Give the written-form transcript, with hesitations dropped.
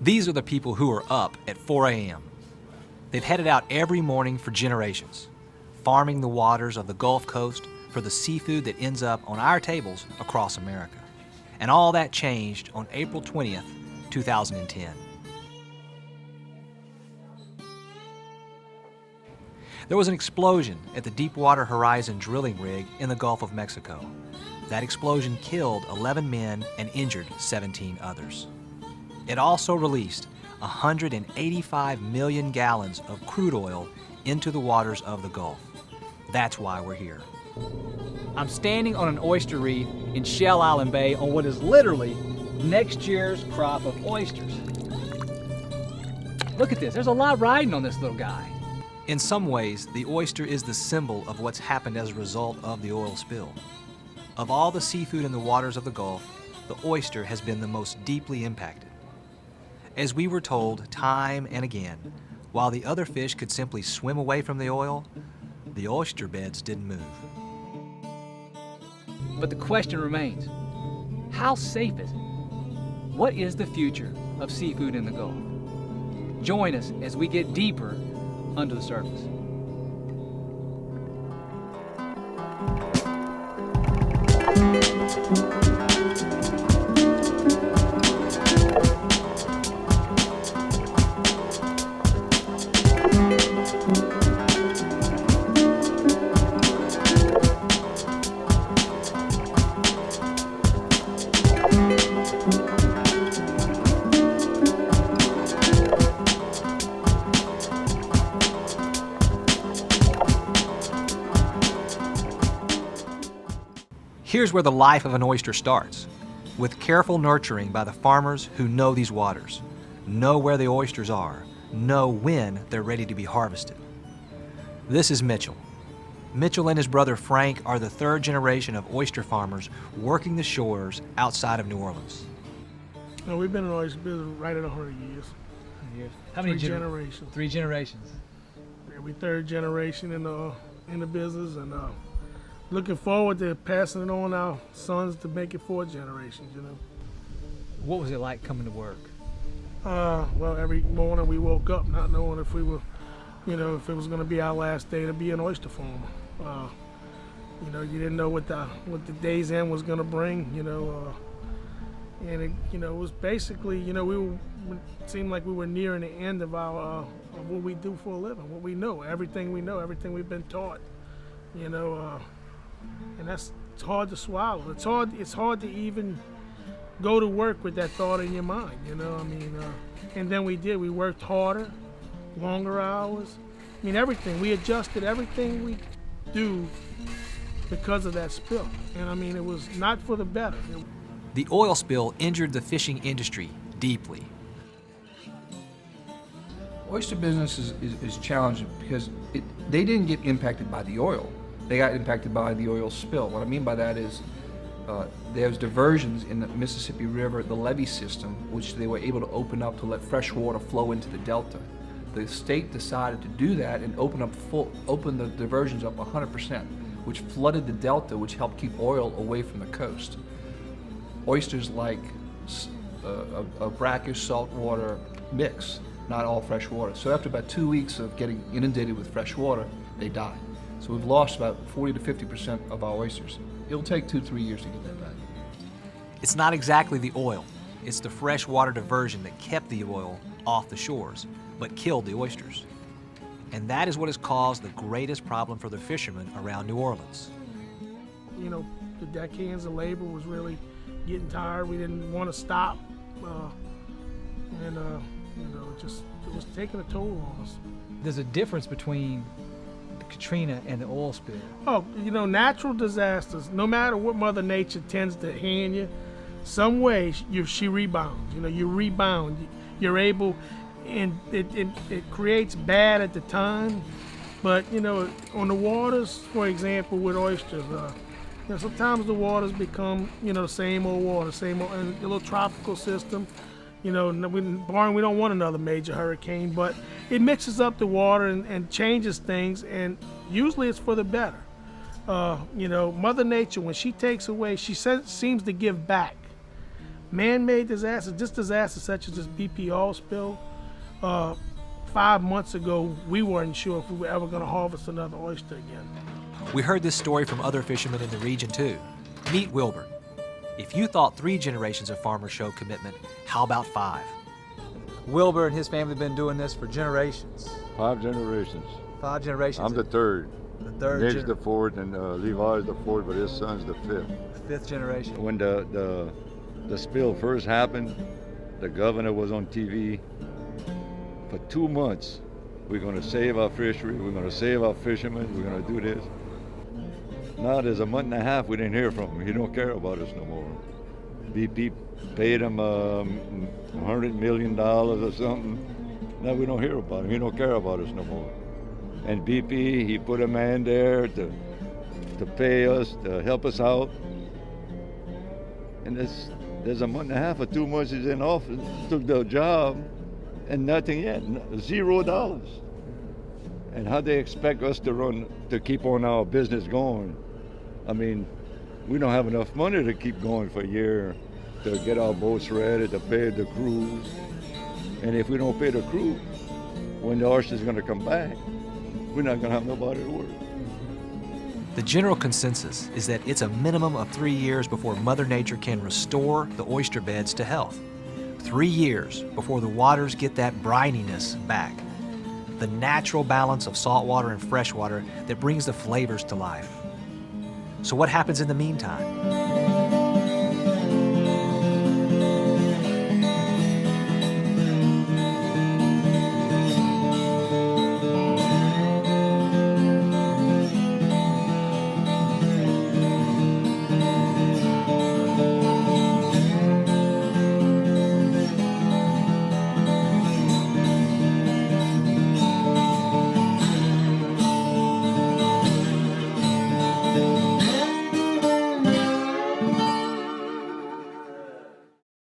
These are the people who are up at 4 a.m. They've headed out every morning for generations, farming the waters of the Gulf Coast for the seafood that ends up on our tables across America. And all that changed on April 20th, 2010. There was an explosion at the Deepwater Horizon drilling rig in the Gulf of Mexico. That explosion killed 11 men and injured 17 others. It also released 185 million gallons of crude oil into the waters of the Gulf. That's why we're here. I'm standing on an oyster reef in Shell Island Bay on what is literally next year's crop of oysters. Look at this, there's a lot riding on this little guy. In some ways, the oyster is the symbol of what's happened as a result of the oil spill. Of all the seafood in the waters of the Gulf, the oyster has been the most deeply impacted. As we were told time and again, while the other fish could simply swim away from the oil, the oyster beds didn't move. But the question remains, how safe is it? What is the future of seafood in the Gulf? Join us as we get deeper under the surface. Here's where the life of an oyster starts, with careful nurturing by the farmers who know these waters, know where the oysters are, know when they're ready to be harvested. This is Mitchell. Mitchell and his brother Frank are the third generation of oyster farmers working the shores outside of New Orleans. No, we've been in the oyster business right at 100 years. How many generations? 3 generations. Yeah, we third generation in the business, and looking forward to passing it on our sons to make it 4 generations. What was it like coming to work? Well, every morning we woke up not knowing if we were, if it was going to be our last day to be an oyster farmer. You didn't know what the day's end was going to bring. And it was basically, it seemed like we were nearing the end of our of what we do for a living, what we know, everything we've been taught. And it's hard to swallow. It's hard to even go to work with that thought in your mind, and then we worked harder, longer hours. Everything. We adjusted everything we do because of that spill. And it was not for the better. The oil spill injured the fishing industry deeply. Oyster business is challenging because they didn't get impacted by the oil. They got impacted by the oil spill. What I mean by that is there's diversions in the Mississippi River, the levee system, which they were able to open up to let fresh water flow into the delta. The state decided to do that and open the diversions up 100%, which flooded the delta, which helped keep oil away from the coast. Oysters like a brackish saltwater mix, not all fresh water. So after about 2 weeks of getting inundated with fresh water, they died. So we've lost about 40 to 50% of our oysters. It'll take 2-3 years to get that back. It's not exactly the oil. It's the freshwater diversion that kept the oil off the shores, but killed the oysters. And that is what has caused the greatest problem for the fishermen around New Orleans. The deckhands of labor was really getting tired. We didn't want to stop. It was taking a toll on us. There's a difference between Katrina and the oil spill. Oh, natural disasters, no matter what Mother Nature tends to hand you, some way she rebounds. You rebound. You're able, and it creates bad at the time, but on the waters, for example, with oysters, sometimes the waters become same old water, same old, and a little tropical system. We don't want another major hurricane, but it mixes up the water and changes things, and usually it's for the better. Mother Nature, when she takes away, she seems to give back. Man-made disasters, just disasters such as this BP oil spill. 5 months ago, we weren't sure if we were ever going to harvest another oyster again. We heard this story from other fishermen in the region too. Meet Wilbur. If you thought 3 generations of farmers show commitment, how about 5? Wilbur and his family have been doing this for generations. 5 generations. 5 generations. I'm the third. The third Nick's gen- the fourth, and Levi's the fourth, but his son's the fifth. the 5th generation. When the spill first happened, the governor was on TV. For 2 months, we're going to save our fishery, we're going to save our fishermen, we're going to do this. Now there's a month and a half we didn't hear from him. He don't care about us no more. BP paid him $100 million or something. Now we don't hear about him. He don't care about us no more. And BP, he put a man there to pay us, to help us out. And there's a month and a half or 2 months he's in office, took the job, and nothing yet, $0. And how they expect us to keep on our business going? I mean, we don't have enough money to keep going for a year, to get our boats ready, to pay the crews. And if we don't pay the crew, when the oyster's gonna come back, we're not gonna have nobody to work. The general consensus is that it's a minimum of 3 years before Mother Nature can restore the oyster beds to health. 3 years before the waters get that brininess back. The natural balance of saltwater and freshwater that brings the flavors to life. So what happens in the meantime?